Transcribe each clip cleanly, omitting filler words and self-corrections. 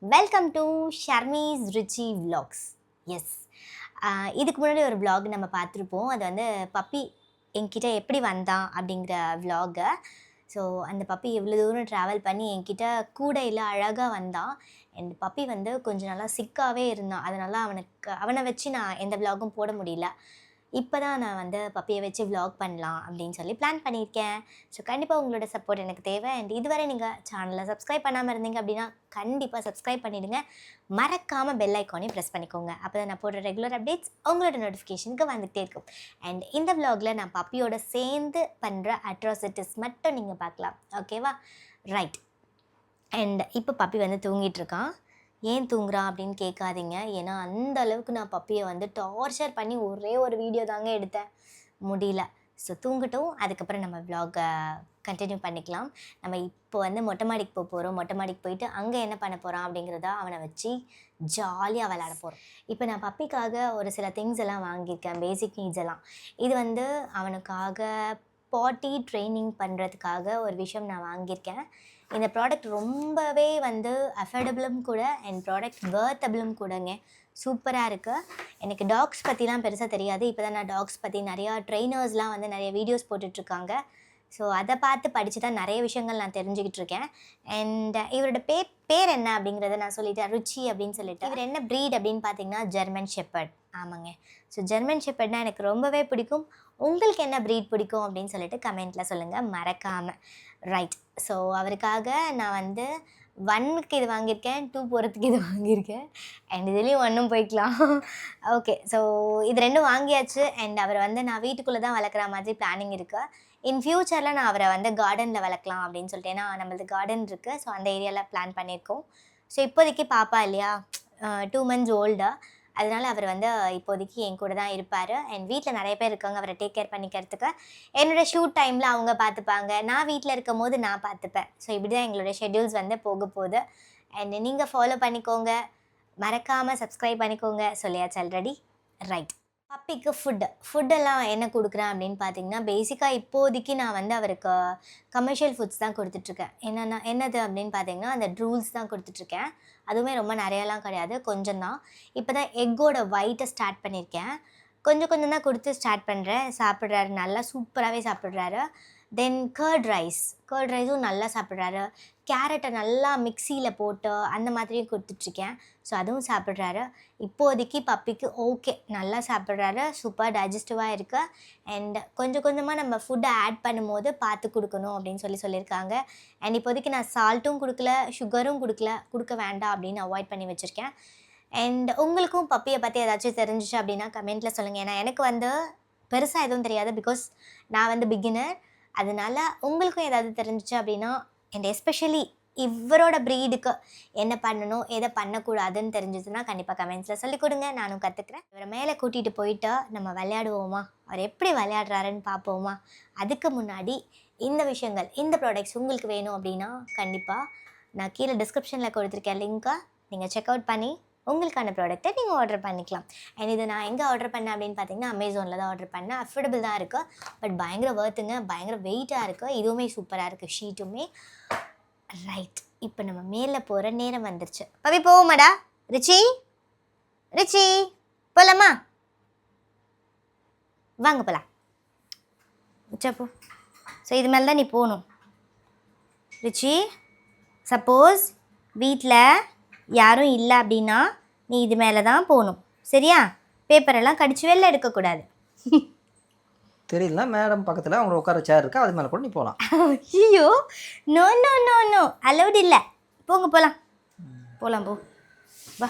Welcome to Sharmi's Richie vlogs. Yes, இதுக்கு முன்னாடி ஒரு vlog நம்ம பார்த்துருப்போம். அது வந்து பப்பி என்கிட்ட எப்படி வந்தான் அப்படிங்கிற vlog. ஸோ அந்த பப்பி எவ்வளோ தூரம் ட்ராவல் பண்ணி என்கிட்ட கூடையில் அழகாக வந்தான். அண்ட் பப்பி வந்து கொஞ்சம் நல்லா சிக்காகவே இருந்தான். அதனால் அவனை வச்சு நான் எந்த vlogகும் போட முடியல. இப்போ தான் நான் வந்து பப்பியை வச்சு vlog பண்ணலாம் அப்படின்னு சொல்லி பிளான் பண்ணியிருக்கேன். ஸோ கண்டிப்பாக உங்களோட சப்போர்ட் எனக்கு தேவை. அண்ட் இதுவரை நீங்கள் சேனலை சப்ஸ்கிரைப் பண்ணாமல் இருந்தீங்க அப்படின்னா கண்டிப்பாக சப்ஸ்கிரைப் பண்ணிவிடுங்க. மறக்காமல் பெல் ஐக்கானையும் ப்ரெஸ் பண்ணிக்கோங்க. அப்போ தான் நான் போடுற ரெகுலர் அப்டேட்ஸ் உங்களோட நோட்டிஃபிகேஷனுக்கு வந்துகிட்டே இருக்கும். அண்ட் இந்த vlogல நான் பப்பியோட சேர்ந்து பண்ணுற அட்ராசிட்டிஸ் மட்டும் நீங்கள் பார்க்கலாம். ஓகேவா? ரைட். அண்ட் இப்போ பப்பி வந்து தூங்கிட்டு இருக்கான். ஏன் தூங்குறான் அப்படின்னு கேட்காதீங்க. ஏன்னா அந்த அளவுக்கு நான் பப்பியை வந்து டார்ச்சர் பண்ணி ஒரே ஒரு வீடியோ தாங்க எடுத்தேன், முடியல. ஸோ தூங்கட்டும், அதுக்கப்புறம் நம்ம vlog கண்டினியூ பண்ணிக்கலாம். நம்ம இப்போ வந்து மொட்டை மாடிக்கு போகிறோம். மொட்டை மாடிக்கு போயிட்டு அங்கே என்ன பண்ண போகிறான் அப்படிங்கிறத அவனை வச்சு ஜாலியாக விளையாட போகிறோம். இப்போ நான் பப்பிக்காக ஒரு சில திங்ஸ் எல்லாம் வாங்கியிருக்கேன், பேசிக் நீட்ஸ் எல்லாம். இது வந்து அவனுக்காக பாட்டி ட்ரைனிங் பண்ணுறதுக்காக ஒரு விஷயம் நான் வாங்கியிருக்கேன். இந்த ப்ராடக்ட் ரொம்பவே வந்து அஃபோர்டபுளும் கூட அண்ட் ப்ராடக்ட் வர்த்தபிளும் கூடங்க. சூப்பராக இருக்குது. எனக்கு டாக்ஸ் பற்றிலாம் பெருசாக தெரியாது. இப்போ தான் நான் டாக்ஸ் பற்றி நிறையா ட்ரெயினர்ஸ்லாம் வந்து நிறைய வீடியோஸ் போட்டுட்ருக்காங்க. ஸோ அதை பார்த்து படித்து தான் நிறைய விஷயங்கள் நான் தெரிஞ்சுக்கிட்டு இருக்கேன். அண்ட் இவரோட பேர் என்ன அப்படிங்கிறத நான் சொல்லிட்டேன், ருச்சி அப்படின்னு சொல்லிட்டு. இவர் என்ன ப்ரீட் அப்படின்னு பார்த்தீங்கன்னா ஜெர்மன் ஷெப்பர்ட். ஆமாங்க. ஸோ ஜெர்மன் ஷெப்பர்ட்னா எனக்கு ரொம்பவே பிடிக்கும். உங்களுக்கு என்ன ப்ரீட் பிடிக்கும் அப்படின்னு சொல்லிட்டு கமெண்ட்டில் சொல்லுங்கள் மறக்காமல். ரைட். ஸோ அவருக்காக நான் வந்து 1க்கு இது வாங்கியிருக்கேன், 2 போகிறதுக்கு இது வாங்கியிருக்கேன். அண்ட் இதுலேயும் 1ம் போய்க்கலாம். ஓகே. ஸோ இது 2ம் வாங்கியாச்சு. அண்ட் அவரை வந்து நான் வீட்டுக்குள்ளே தான் வளர்க்குற மாதிரி பிளானிங் இருக்குது. இன் ஃப்யூச்சரில் நான் அவரை வந்து கார்டனில் வளர்க்கலாம் அப்படின்னு சொல்லிட்டு, ஏன்னா நம்மளது கார்டன் இருக்குது. ஸோ அந்த ஏரியாவில் பிளான் பண்ணியிருக்கோம். ஸோ இப்போதைக்கு பாப்பா இல்லையா, 2 months ஓல்டு. அதனால் அவர் வந்து இப்போதைக்கு என் கூட தான் இருப்பார். அண்ட் வீட்டில் நிறைய பேர் இருக்காங்க அவரை டேக் கேர் பண்ணிக்கிறதுக்கு. என்னோடய ஷூட் டைமில் அவங்க பார்த்துப்பாங்க, நான் வீட்டில் இருக்கும் போது நான் பார்த்துப்பேன். ஸோ இப்படி தான் எங்களோட ஷெட்யூல்ஸ் வந்து போக போகுது. அண்ட் நீங்கள் ஃபாலோ பண்ணிக்கோங்க, மறக்காமல் சப்ஸ்கிரைப் பண்ணிக்கோங்க. சொல்லியாச்சு ஆல்ரெடி. ரைட். பப்பிக்கு ஃபுட்டெல்லாம் என்ன கொடுக்குறேன் அப்படின்னு பார்த்தீங்கன்னா, பேசிக்காக இப்போதைக்கு நான் வந்து அவருக்கு கமர்ஷியல் ஃபுட்ஸ் தான் கொடுத்துட்ருக்கேன். என்னது அப்படின்னு பார்த்தீங்கன்னா, அந்த ட்ரூல்ஸ் தான் கொடுத்துட்ருக்கேன். அதுவுமே ரொம்ப நிறையாலாம் கிடையாது, கொஞ்சம் தான். இப்போ தான் எக்கோட ஒயிட்டை ஸ்டார்ட் பண்ணியிருக்கேன். கொஞ்சம் தான் கொடுத்து ஸ்டார்ட் பண்ணுறேன். சாப்பிட்றாரு, நல்லா சூப்பராகவே சாப்பிட்றாரு. தென் கர்ட் ரைஸும் நல்லா சாப்பிட்றாரு. கேரட்டை நல்லா மிக்சியில் போட்டு அந்த மாதிரியும் கொடுத்துட்ருக்கேன். ஸோ அதுவும் சாப்பிட்றாரு. இப்போதைக்கு பப்பிக்கு ஓகே, நல்லா சாப்பிட்றாரு, சூப்பர் டைஜஸ்டிவாக இருக்குது. அண்ட் கொஞ்சமாக நம்ம ஃபுட்டை ஆட் பண்ணும்போது பார்த்து கொடுக்கணும் அப்படின்னு சொல்லியிருக்காங்க. அண்ட் இப்போதைக்கு நான் சால்ட்டும் கொடுக்கல, சுகரும் கொடுக்க வேண்டாம் அப்படின்னு அவாய்ட் பண்ணி வச்சுருக்கேன். அண்ட் உங்களுக்கும் பப்பியை பற்றி ஏதாச்சும் தெரிஞ்சிச்சு அப்படின்னா கமெண்ட்டில் சொல்லுங்கள். ஏன்னா எனக்கு வந்து பெருசாக எதுவும் தெரியாது, பிகாஸ் நான் வந்து பிகினர். அதனால் உங்களுக்கும் ஏதாவது தெரிஞ்சிச்சு அப்படின்னா, அண்ட் எஸ்பெஷலி இவரோட ப்ரீடுக்கு என்ன பண்ணணும் எதை பண்ணக்கூடாதுன்னு தெரிஞ்சிச்சுன்னா கண்டிப்பாக கமெண்ட்ஸில் சொல்லிக் கொடுங்க, நானும் கற்றுக்குறேன். இவரை மேலே கூட்டிகிட்டு போயிட்டு நம்ம விளையாடுவோமா, அவர் எப்படி விளையாடுறாருன்னு பார்ப்போமா. அதுக்கு முன்னாடி இந்த விஷயங்கள், இந்த ப்ராடக்ட்ஸ் உங்களுக்கு வேணும் அப்படின்னா கண்டிப்பாக நான் கீழே டிஸ்கிரிப்ஷனில் கொடுத்துருக்கேன் லிங்க்கை, நீங்கள் செக் அவுட் பண்ணி உங்களுக்கான ப்ராடக்ட்டை நீங்கள் ஆர்டர் பண்ணிக்கலாம். அண்ட் இது நான் எங்கே ஆர்டர் பண்ணேன் அப்படின்னு பார்த்தீங்கன்னா அமேசானில் தான் ஆர்டர் பண்ணேன். அஃபோர்டபுள் தான் இருக்குது, பட் பயங்கர வர்த்துங்க, பயங்கர வெயிட்டாக இருக்குது. இதுவுமே சூப்பராக இருக்குது, ஷீட்டுமே. ரைட். இப்போ நம்ம மேலே போகிற நேரம் வந்துருச்சு. பவி போவோமாடா? ரிச்சி போகலாமா? வாங்க போகலாம். உச்சப்போ. ஸோ இது மேலே தான் நீ போகணும் ரிச்சி. சப்போஸ் வீட்டில் யாரும் இல்லை அப்படின்னா நீ இது மேலே தான் போகணும், சரியா? பேப்பரெல்லாம் கடிச்சு வெளில எடுக்கக்கூடாது. தெரியல, மேடம் பக்கத்தில் அவங்க உட்கார சேர் இருக்கா, அது மேலே கூட நீ போகலாம். ஐயோ, நோ அலௌட் இல்லை. போங்க போகலாம் போ. வா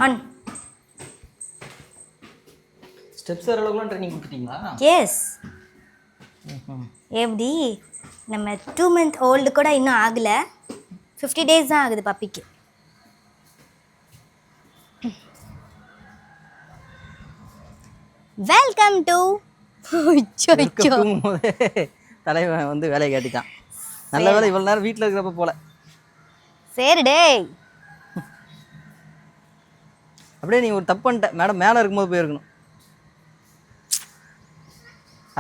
ஆன். ஸ்டெப்ஸ் ஏறலாம் ட்ரைனிங் கொடுத்துட்டீங்களா? எஸ். எப்படி நம்ம 2 month ஓல்டு கூட இன்னும் ஆகலை, 50 days தான் ஆகுது பப்பிக்கு. வெல்கம் டு தலைவன் வந்து வேலையை கேட்டுட்டான். நல்ல வேலை இவ்வளோ நேரம் வீட்டில் இருக்கிறப்ப போல. சரி டே, அப்படியே நீ ஒரு தப்பு பண்ணிட்ட. மேடம் மேலே இருக்கும்போது போயிருக்கணும்,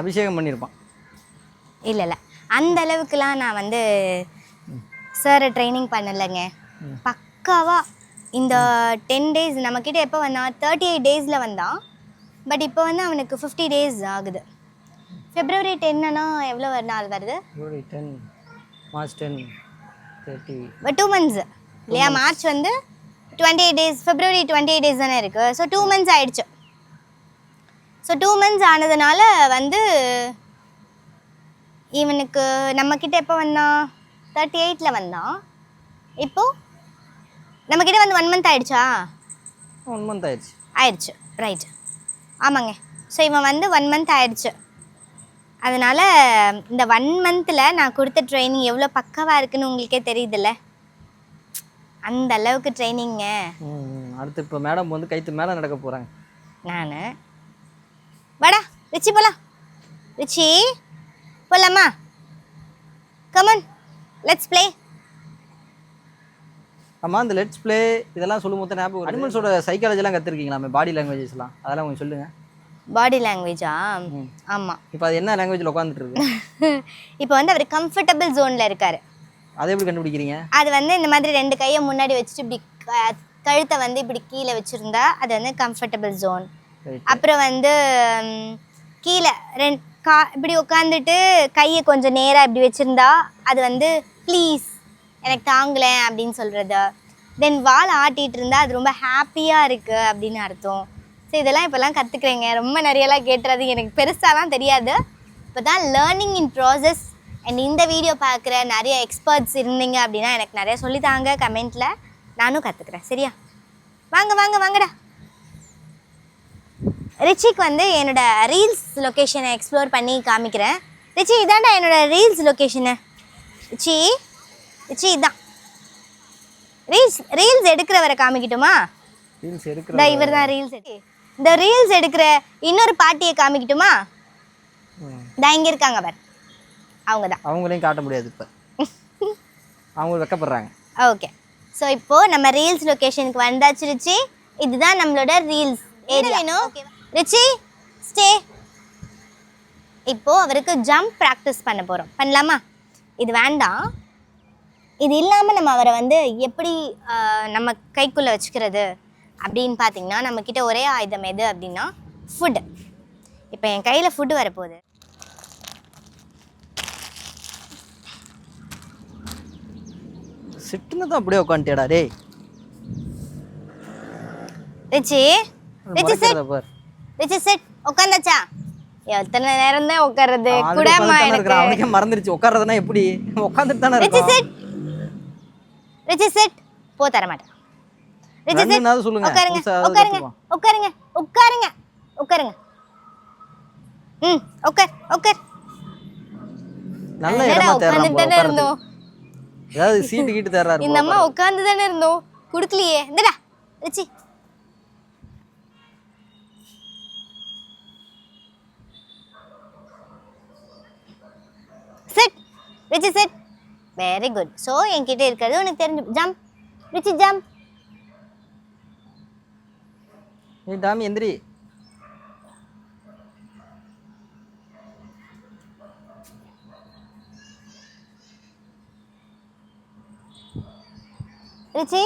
அபிஷேகம் பண்ணியிருப்பான். இல்லை அந்த அளவுக்குலாம் நான் வந்து சார் ட்ரைனிங் பண்ணலைங்க. பக்காவாக இந்த 10 days நம்மக்கிட்ட எப்போ வந்தான் 38 daysல வந்தான். பட் இப்போ வந்து அவனுக்கு 50 days ஆகுது. February 10னா எவ்வளோ நாள் வருது? February 10, March 10, 30. பட் 2 months இல்லையா? மார்ச் வந்து 28 days, February 28 days தானே இருக்குது. ஸோ 2 months ஆயிடுச்சு. ஸோ 2 months ஆனதுனால வந்து இவனுக்கு நம்மக்கிட்ட எப்போ வந்தான் 38ல் வந்தான். இப்போது நம்மக்கிட்ட வந்து 1 month ஆயிடுச்சா? 1 month ஆயிடுச்சு. ரைட், ஆமாங்க. ஸோ இவன் வந்து 1 month ஆயிடுச்சு. அதனால் இந்த 1 monthல நான் கொடுத்த ட்ரைனிங் எவ்வளோ பக்கவாக இருக்குன்னு உங்களுக்கே தெரியுதுல்ல. அந்த அளவுக்கு ட்ரைனிங்க. அடுத்து இப்போ மேடம் வந்து கைத்து மேலே நடக்க போகிறாங்க. நான் வாடா ரிச்சி போகலாம். ரிச்சி போகலாமா? Come on let's play. ஆமாம், இந்த லெட்ஸ் ப்ளே இதெல்லாம் சொல்லும் போது ஞாபகம் அனிமல்ஸோட சைக்காலஜிலாம் கற்றுருக்கீங்களாமே, பாடி லாங்குவேஜஸ்லாம், அதெல்லாம் கொஞ்சம் சொல்லுங்கள். பாடி லாங்குவேஜா? ஆமாம். இப்போ அது என்ன லாங்குவேஜில் உட்காந்துட்டு இருக்கு? இப்போ வந்து அவர் கம்ஃபர்டபுள் ஜோனில் இருக்கார். அதை எப்படி கண்டுபிடிக்கிறீங்க? அது வந்து இந்த மாதிரி 2 கையை முன்னாடி வச்சுட்டு இப்படி கழுத்தை வந்து இப்படி கீழே வச்சுருந்தா அது வந்து கம்ஃபர்டபுள் ஜோன். அப்புறம் வந்து கீழே இப்படி உட்காந்துட்டு கையை கொஞ்சம் நேராக இப்படி வச்சுருந்தா அது வந்து ப்ளீஸ் எனக்கு தாங்கலை அப்படின்னு சொல்கிறது. தென் வால் ஆட்டிகிட்டு இருந்தால் அது ரொம்ப ஹாப்பியாக இருக்குது அப்படின்னு அர்த்தம். ஸோ இதெல்லாம் இப்போல்லாம் கற்றுக்குறேங்க. ரொம்ப நிறையலாம் கேட்டுறது எனக்கு பெருசாலாம் தெரியாது. இப்போ தான் லேர்னிங் இன் ப்ராசஸ். அண்ட் இந்த வீடியோ பார்க்குற நிறைய எக்ஸ்பர்ட்ஸ் இருந்தீங்க அப்படின்னா எனக்கு நிறைய சொல்லித்தாங்க கமெண்ட்டில், நானும் கற்றுக்குறேன். சரியா? வாங்க வாங்க வாங்கடா. ரிச்சிக்கு வந்து என்னோடய ரீல்ஸ் லொக்கேஷனை எக்ஸ்ப்ளோர் பண்ணி காமிக்கிறேன். ரிச்சி இதாண்டா என்னோடய ரீல்ஸ் லொக்கேஷனு. ரிச்சி ரிச்சி இதான் ரீல்ஸ் எடுக்கிறவரை காமிக்கட்டுமா? ரீல்ஸ் எடுக்கிற இவர் தான் ரீல்ஸ் இந்த ரீல்ஸ் எடுக்கிற இன்னொரு பாட்டியை காமிக்கட்டுமா? இங்கே இருக்காங்க அவர். அவங்க தான். அவங்களையும் காட்ட முடியாது இப்போ, அவங்க வெக்கப்படுறாங்க. ஓகே, ஸோ இப்போது நம்ம ரீல்ஸ் லொக்கேஷனுக்கு வந்தாச்சு ரிச்சி. இதுதான் நம்மளோட ரீல்ஸ் ஏரியா. Rich stay. இப்போது அவருக்கு ஜம்ப் ப்ராக்டிஸ் பண்ண போகிறோம். பண்ணலாமா? இது வேண்டாம். இது இல்லாமல் நம்ம அவரை வந்து எப்படி நம்ம கைக்குள்ளே வச்சுக்கிறது அப்படின்னு பார்த்தீங்கன்னா, நம்மக்கிட்ட ஒரே ஆயுதம் எது அப்படின்னா ஃபுட்டு. இப்போ என் கையில் ஃபுட்டு வரப்போகுது. சிட்டுன்னு தான் அப்படியே உட்காந்துட்டேடா டேய். Richie Richie set. Richie set. உட்காந்தாச்சா? எத்தனை நேரம் தான் உட்கார்றது? கூடமா எனக்கு அவனுக்கே மறந்துருச்சு உட்கார்றதுனா எப்படி. உட்காந்துட்டு தானே ரிச்சி செட். Richie set. போ தர மாட்டேன். Richie sit. சொல்லுங்க. உட்காருங்க உட்காருங்க உட்காருங்க உட்காருங்க உட்காருங்க. உட்கார் உட்கார். நல்ல இடமா உட்கார்ந்துட்டு இருந்தோம். ஏதாவது சீட்டு கீட்டு தர்றாரு. இந்த அம்மா உட்கார்ந்து தானே இருந்தோம், குடுக்கலையே. இந்தடா Richie. Set. Richie set. Very good. So என்கிட்ட இருக்கிறது உனக்கு தெரிஞ்சு. Jump Richie jump. ஏ டாமி எந்திரி. ரிச்சி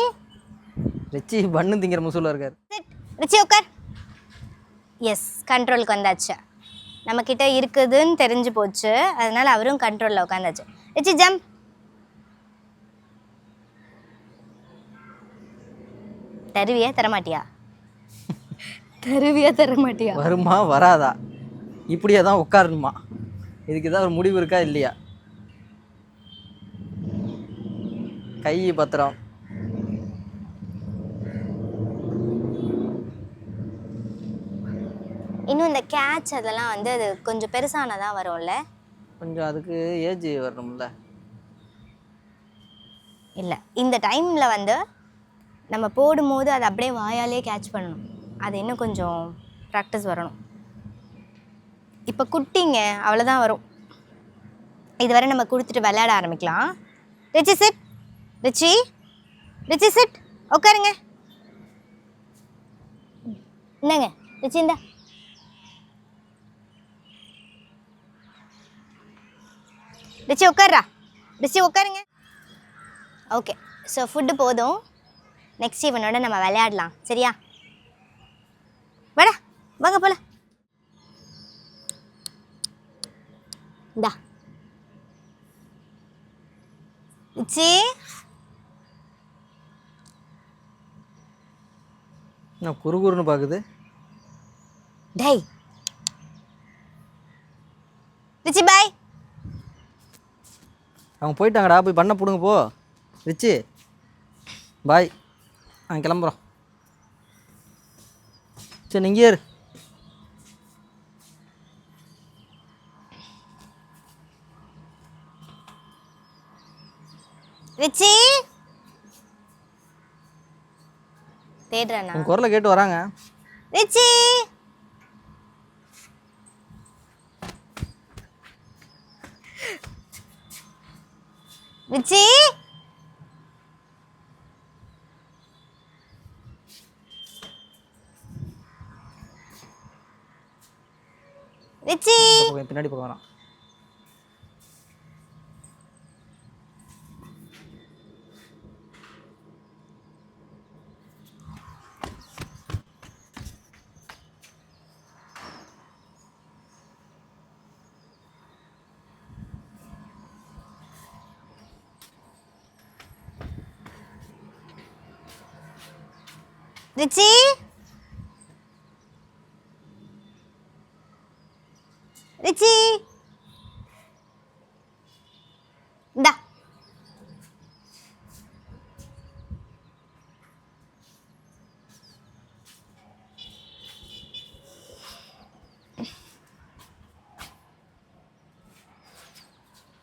ரிச்சி பண்ணு திங்கிற முசூலா இருக்கார். ரிச்சி உட்கார். எஸ், கண்ட்ரோலுக்கு வந்தாச்சு. நம்மக்கிட்ட இருக்குதுன்னு தெரிஞ்சு போச்சு, அதனால் அவரும் கண்ட்ரோலில் உட்காந்தாச்சு. Rich jump. தருவியா தரமாட்டியா? தருவியா தரமாட்டியா? வருமா வராதா? இப்படியே தான் உட்காரணுமா? இதுக்கு ஏதாவது ஒரு முடிவு இருக்கா இல்லையா? கை பத்திரம். இன்னும் இந்த கேட்ச் அதெல்லாம் வந்து அது கொஞ்சம் பெருசானதான் வரும்ல. கொஞ்சம் அதுக்கு ஏஜ் வரணும்ல. இல்லை, இந்த டைமில் வந்து நம்ம போடும்போது அதை அப்படியே வாயாலே கேட்ச் பண்ணணும். அது இன்னும் கொஞ்சம் ப்ராக்டிஸ் வரணும். இப்போ குட்டிங்க அவ்வளோதான் வரும். இதுவரை நம்ம கொடுத்துட்டு விளையாட ஆரம்பிக்கலாம். Richie sit. Richie Richie sit. உட்காருங்க. என்னங்க ரிச்சி இந்தா. ரிச்சி உட்கார்றா. ரிச்சி உட்காருங்க. ஓகே ஸோ ஃபுட்டு போதும். நெக்ஸ்ட் இவனோட நம்ம விளையாடலாம். சரியா? வாடா வாங்க போல. இந்தா ரிச்சி. நான் குறுகுறுன்னு பார்க்குது. டேய் ரிச்சி பாய். அவங்க போயிட்டாங்கடா, போய் பண்ண போடுங்க போ. ரிச்சி பாய், நாங்கள் கிளம்புறோம். சரி நீங்கள் ஏறு. ரிச்சி தேடுறேண்ணா. உங்கள் குரலை கேட்டு வராங்க. ரிச்சி ரிச்சி ரிச்சி பின்னாடி பக்கம் வரான். ரிச்சி ரிச்சி இந்தா.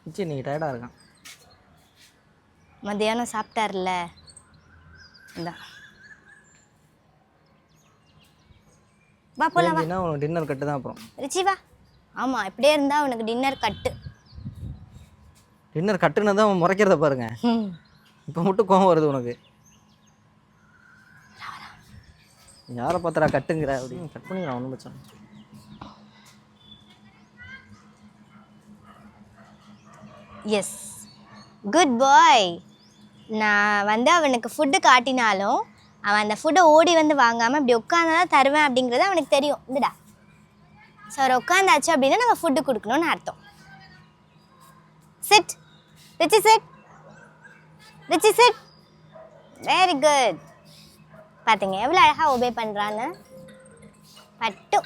ரிச்சி நீங்கள் டயர்டாக இருக்கான். மத்தியானம் சாப்பிட்டார்ல, இந்தா வா போலாம் வா. உனக்கு டின்னர் கட்டு தான் அப்புறம். ரிச்சி வா. ஆமாம் இப்படியே இருந்தால் அவனுக்கு டின்னர் கட்டு. டின்னர் கட்டுன்னு தான் அவன் முறைக்கிறத பாருங்க. இப்போ மட்டும் கோவம் வருது உனக்கு. யாரை பார்த்தா கட்டுங்கிற அப்படின்னு கட் பண்ணிக்கலாம், ஒன்றும் பிரச்சனை. எஸ் குட் பாய். நான் வந்து அவனுக்கு ஃபுட்டு காட்டினாலும் அவன் அந்த ஃபுட்டை ஓடி வந்து வாங்காமல் இப்படி உட்காந்து தான் தருவேன் அப்படிங்கிறது அவனுக்கு தெரியும். இதுடா ஸோ அவர் உட்காந்தாச்சு அப்படின்னா நம்ம ஃபுட்டு கொடுக்கணும்னு அர்த்தம். Sit Richie sit. Richie sit. Very good. பார்த்தீங்க எவ்வளோ அழகாக ஒபே பண்ணுறான்னு. பட்டு